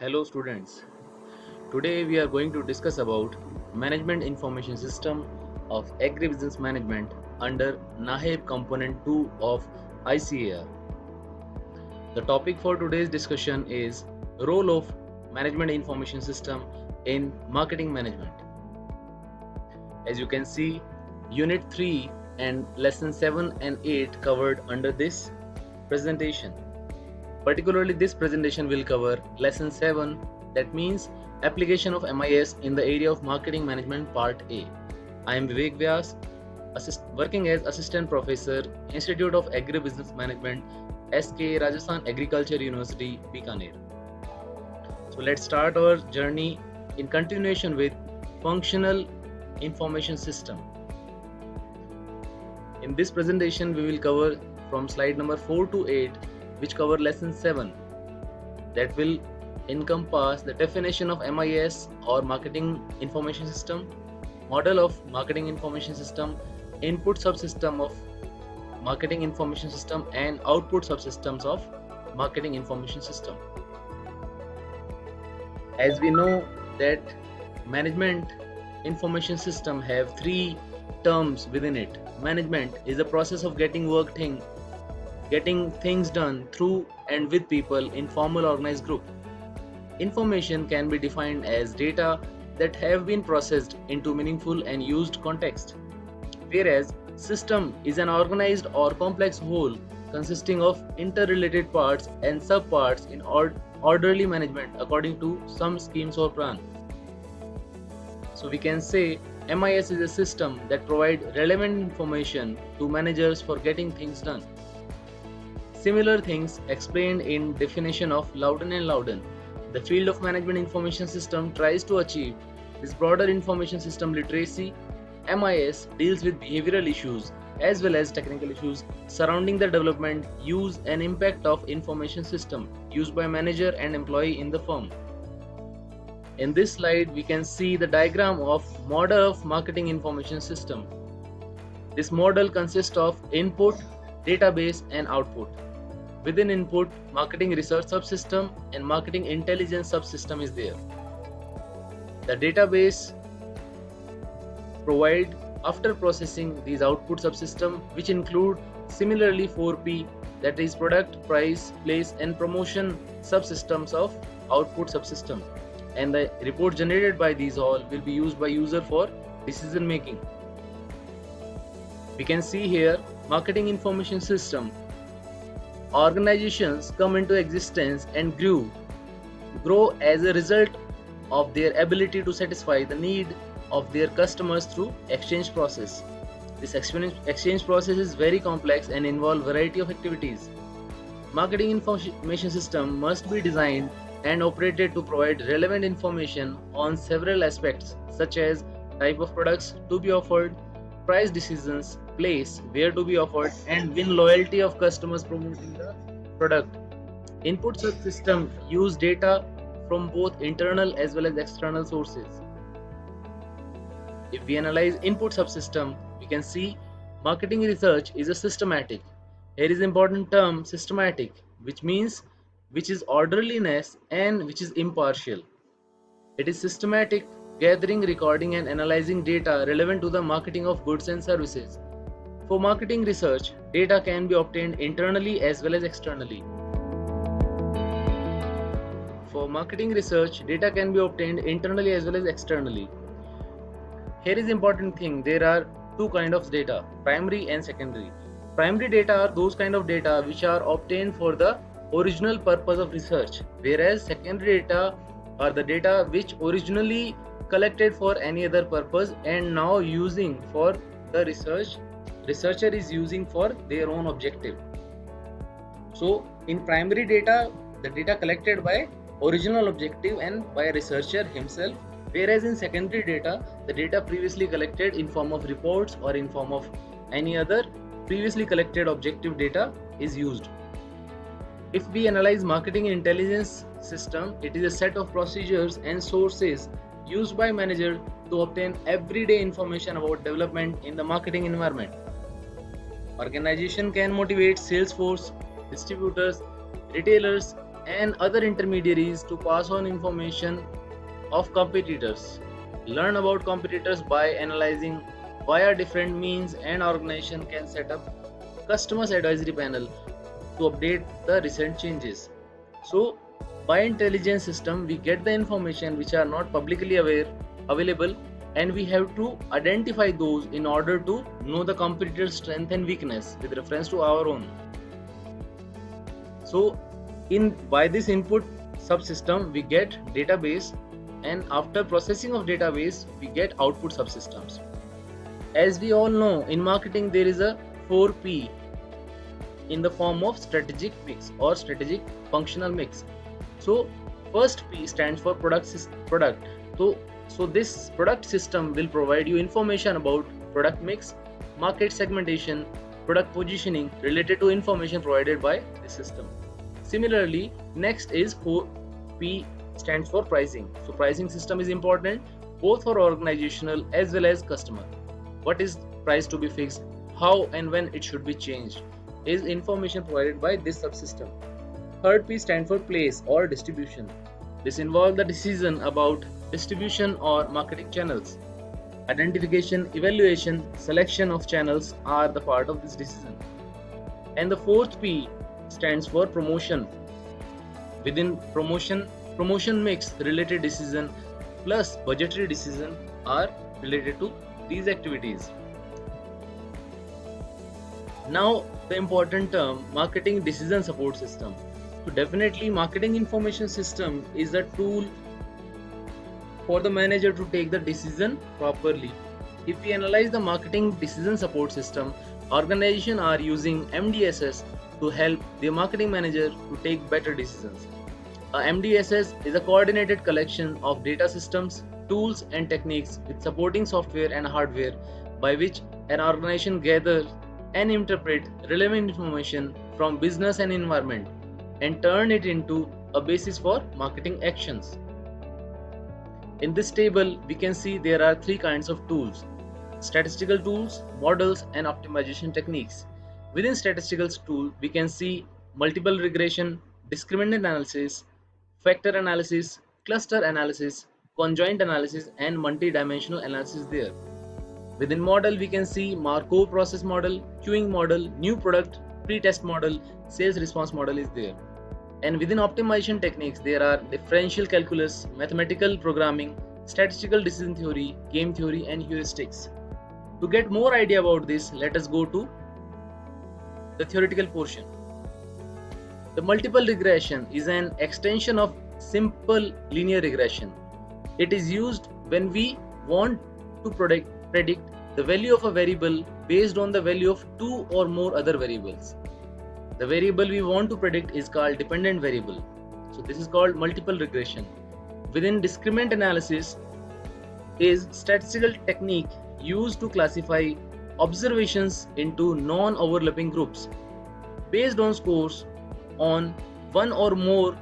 Hello students. Today we are going to discuss about Management Information System of Agribusiness Management under NAHEB Component 2 of ICAR. The topic for today's discussion is Role of Management Information System in Marketing Management. As you can see, Unit 3 and Lesson 7 and 8 covered under this presentation. Particularly, this presentation will cover Lesson 7, that means Application of MIS in the area of Marketing Management Part A. I am Vivek Vyas, working as Assistant Professor, Institute of Agribusiness Management, SK Rajasthan Agriculture University, Bikaner. So let's start our journey in continuation with Functional Information System. In this presentation, we will cover from slide number 4 to 8, which cover lesson 7, that will encompass the definition of MIS or Marketing Information System, model of Marketing Information System, input subsystem of Marketing Information System, and output subsystems of Marketing Information System. As we know that Management Information System have three terms within it. Management is the process of getting things done through and with people in formal organized group. Information can be defined as data that have been processed into meaningful and used context, whereas system is an organized or complex whole consisting of interrelated parts and subparts in orderly management according to some schemes or plan. So we can say MIS is a system that provides relevant information to managers for getting things done. Similar things explained in definition of Loudon and Loudon. The field of Management Information System tries to achieve this broader information system literacy. MIS deals with behavioral issues as well as technical issues surrounding the development, use and impact of information system used by manager and employee in the firm. In this slide, we can see the diagram of model of Marketing Information System. This model consists of input, database and output. Within input, marketing research subsystem and marketing intelligence subsystem is there. The database provide after processing these output subsystem, which include similarly 4P, that is product, price, place and promotion subsystems of output subsystem, and the report generated by these all will be used by user for decision making. We can see here Marketing Information System. Organizations come into existence and grow as a result of their ability to satisfy the need of their customers through exchange process. This exchange process is very complex and involve variety of activities. Marketing information system must be designed and operated to provide relevant information on several aspects such as type of products to be offered, price decisions, place where to be offered, and win loyalty of customers promoting the product. Input subsystem use data from both internal as well as external sources. If we analyze input subsystem, we can see marketing research is a systematic. Here is important term systematic, which is orderliness and which is impartial. It is systematic gathering, recording and analyzing data relevant to the marketing of goods and services. For marketing research, data can be obtained internally as well as externally. For marketing research, data can be obtained internally as well as externally. Here is important thing, there are two kinds of data, primary and secondary. Primary data are those kind of data which are obtained for the original purpose of research, whereas secondary data are the data which originally collected for any other purpose and now using for the researcher is using for their own objective. So in primary data, the data collected by original objective and by a researcher himself, whereas in secondary data, the data previously collected in form of reports or in form of any other previously collected objective data is used. If we analyze marketing intelligence system, it is a set of procedures and sources used by manager to obtain everyday information about development in the marketing environment. Organization can motivate sales force, distributors, retailers and other intermediaries to pass on information of competitors. Learn about competitors by analyzing via different means and organization can set up customers advisory panel to update the recent changes. So by intelligence system we get the information which are not publicly available, and we have to identify those in order to know the competitor's strength and weakness with reference to our own. So in by this input subsystem we get database, and after processing of database we get output subsystems. As we all know, in marketing there is a 4P in the form of strategic mix or strategic functional mix. So first P stands for product. So this product system will provide you information about product mix, market segmentation, product positioning related to information provided by the system. Similarly, next is 4P stands for pricing. So pricing system is important both for organizational as well as customer. What is price to be fixed, how and when it should be changed is information provided by this subsystem. Third P stands for place or distribution. This involves the decision about distribution or marketing channels. Identification, evaluation, selection of channels are the part of this decision. And the fourth P stands for promotion. Within promotion mix related decision plus budgetary decision are related to these activities. Now the important term, marketing decision support system. So definitely marketing information system is a tool for the manager to take the decision properly. If we analyze the marketing decision support system, organizations are using MDSS to help the marketing manager to take better decisions. MDSS is a coordinated collection of data systems, tools and techniques with supporting software and hardware by which an organization gathers and interpret relevant information from business and environment and turn it into a basis for marketing actions. In this table, we can see there are three kinds of tools: statistical tools, models, and optimization techniques. Within statistical tool, we can see multiple regression, discriminant analysis, factor analysis, cluster analysis, conjoint analysis, and multi-dimensional analysis there. Within model, we can see Markov Process Model, queuing model, new product, pre-test model, sales response model is there. And within optimization techniques, there are differential calculus, mathematical programming, statistical decision theory, game theory, and heuristics. To get more idea about this, let us go to the theoretical portion. The multiple regression is an extension of simple linear regression. It is used when we want to predict the value of a variable based on the value of two or more other variables. The variable we want to predict is called dependent variable. So this is called multiple regression. Within discriminant analysis is statistical technique used to classify observations into non-overlapping groups based on scores on one or more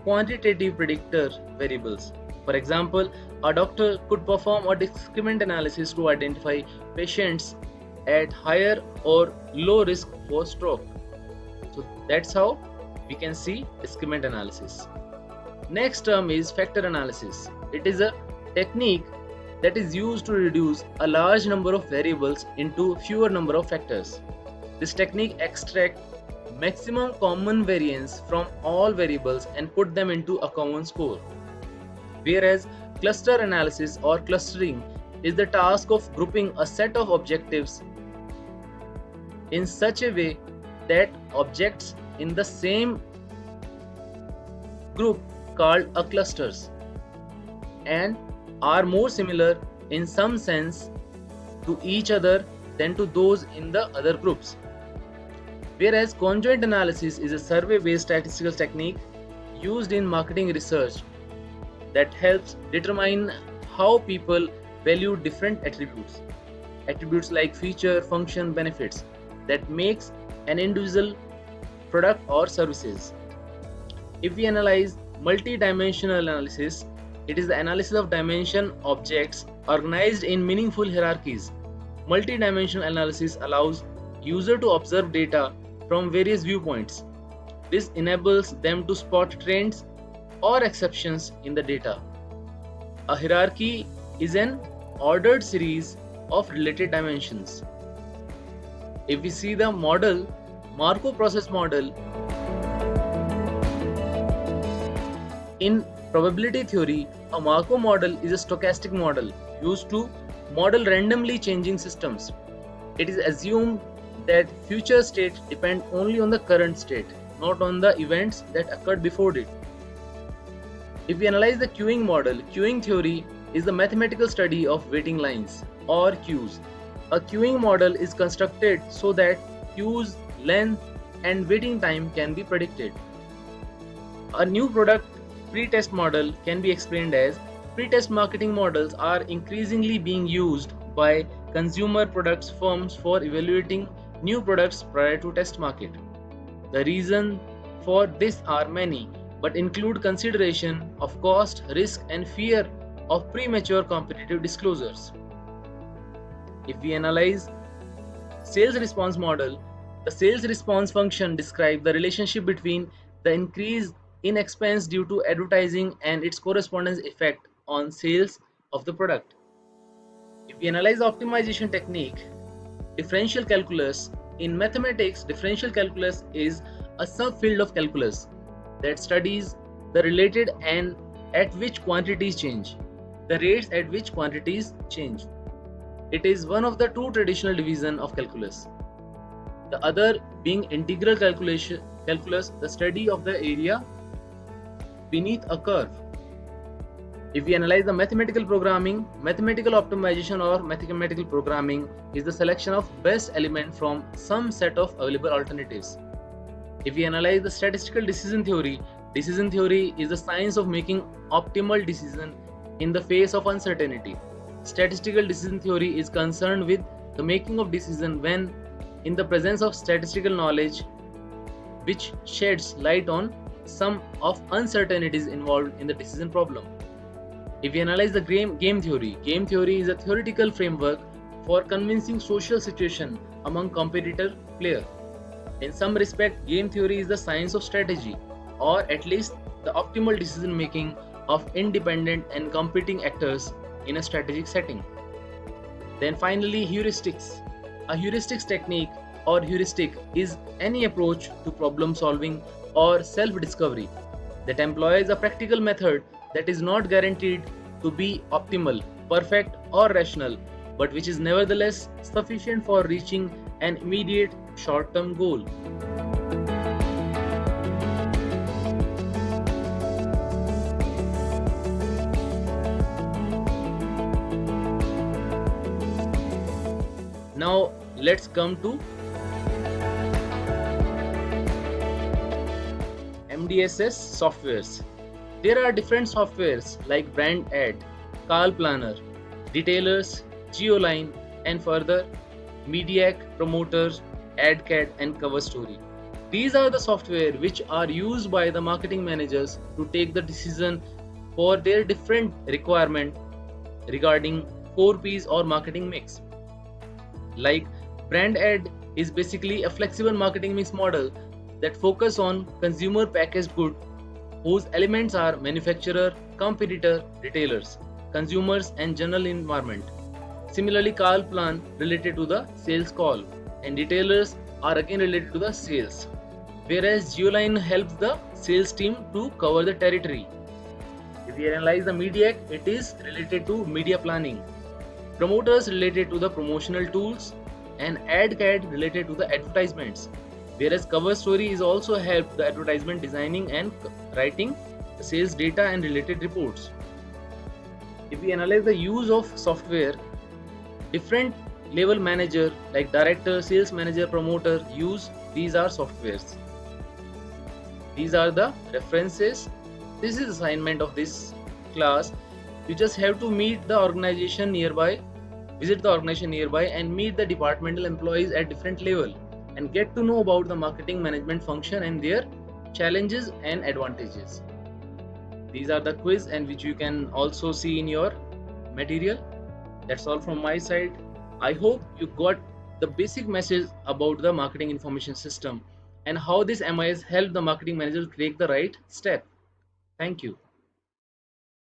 quantitative predictor variables. For example, a doctor could perform a discriminant analysis to identify patients at higher or low risk for stroke. So that's how we can see discriminant analysis. Next term is factor analysis. It is a technique that is used to reduce a large number of variables into fewer number of factors. This technique extracts maximum common variance from all variables and put them into a common score. Whereas cluster analysis or clustering is the task of grouping a set of objectives in such a way that objects in the same group called a clusters and are more similar in some sense to each other than to those in the other groups. Whereas conjoint analysis is a survey-based statistical technique used in marketing research that helps determine how people value different attributes like feature, function, benefits that makes an individual product or services. If we analyze multi-dimensional analysis, it is the analysis of dimension objects organized in meaningful hierarchies. Multi-dimensional analysis allows user to observe data from various viewpoints. This enables them to spot trends or exceptions in the data. A hierarchy is an ordered series of related dimensions. If we see the model, Markov Process Model, in probability theory, a Markov model is a stochastic model used to model randomly changing systems. It is assumed that future states depend only on the current state, not on the events that occurred before it. If we analyze the queuing model, queuing theory is the mathematical study of waiting lines or queues. A queuing model is constructed so that queues, length, and waiting time can be predicted. A new product pre-test model can be explained as pre-test marketing models are increasingly being used by consumer products firms for evaluating new products prior to test market. The reasons for this are many, but include consideration of cost, risk, and fear of premature competitive disclosures. If we analyze sales response model, the sales response function describes the relationship between the increase in expense due to advertising and its corresponding effect on sales of the product. If we analyze the optimization technique, differential calculus, in mathematics, differential calculus is a subfield of calculus that studies the related and at which quantities change, the rates at which quantities change. It is one of the two traditional divisions of calculus. The other being integral calculus, the study of the area beneath a curve. If we analyze the mathematical programming, mathematical optimization or mathematical programming is the selection of best element from some set of available alternatives. If we analyze the statistical decision theory is the science of making optimal decision in the face of uncertainty. Statistical decision theory is concerned with the making of decision when in the presence of statistical knowledge which sheds light on some of uncertainties involved in the decision problem. If we analyze the game theory is a theoretical framework for convincing social situation among competitor players. In some respect, game theory is the science of strategy, or at least the optimal decision making of independent and competing actors in a strategic setting. Then finally, heuristics. A heuristics technique or heuristic is any approach to problem solving or self-discovery that employs a practical method that is not guaranteed to be optimal, perfect, or rational, but which is nevertheless sufficient for reaching an immediate short-term goal. Now let's come to MDSS softwares. There are different softwares like Brand Ad, Call Planner, Detailers, Geoline, and further Mediac, Promoters, AdCAD, and Cover Story. These are the software which are used by the marketing managers to take the decision for their different requirement regarding 4Ps or marketing mix. Like Brand Ad is basically a flexible marketing mix model that focus on consumer packaged good whose elements are manufacturer, competitor, retailers, consumers, and general environment. Similarly, call plan related to the sales call, and detailers are again related to the sales. Whereas Geoline helps the sales team to cover the territory. If we analyze the Mediac, it is related to media planning. Promoters related to the promotional tools, and AdCAD related to the advertisements. Whereas Cover Story is also help the advertisement designing and writing the sales data and related reports. If we analyze the use of software, different level manager like director, sales manager, promoter use these are softwares. These are the references. This is assignment of this class. You just have to meet the organization nearby, visit the organization nearby, and meet the departmental employees at different level and get to know about the marketing management function and their challenges and advantages. These are the quiz and which you can also see in your material. That's all from my side. I hope you got the basic message about the marketing information system and how this MIS help the marketing manager take the right step. Thank you.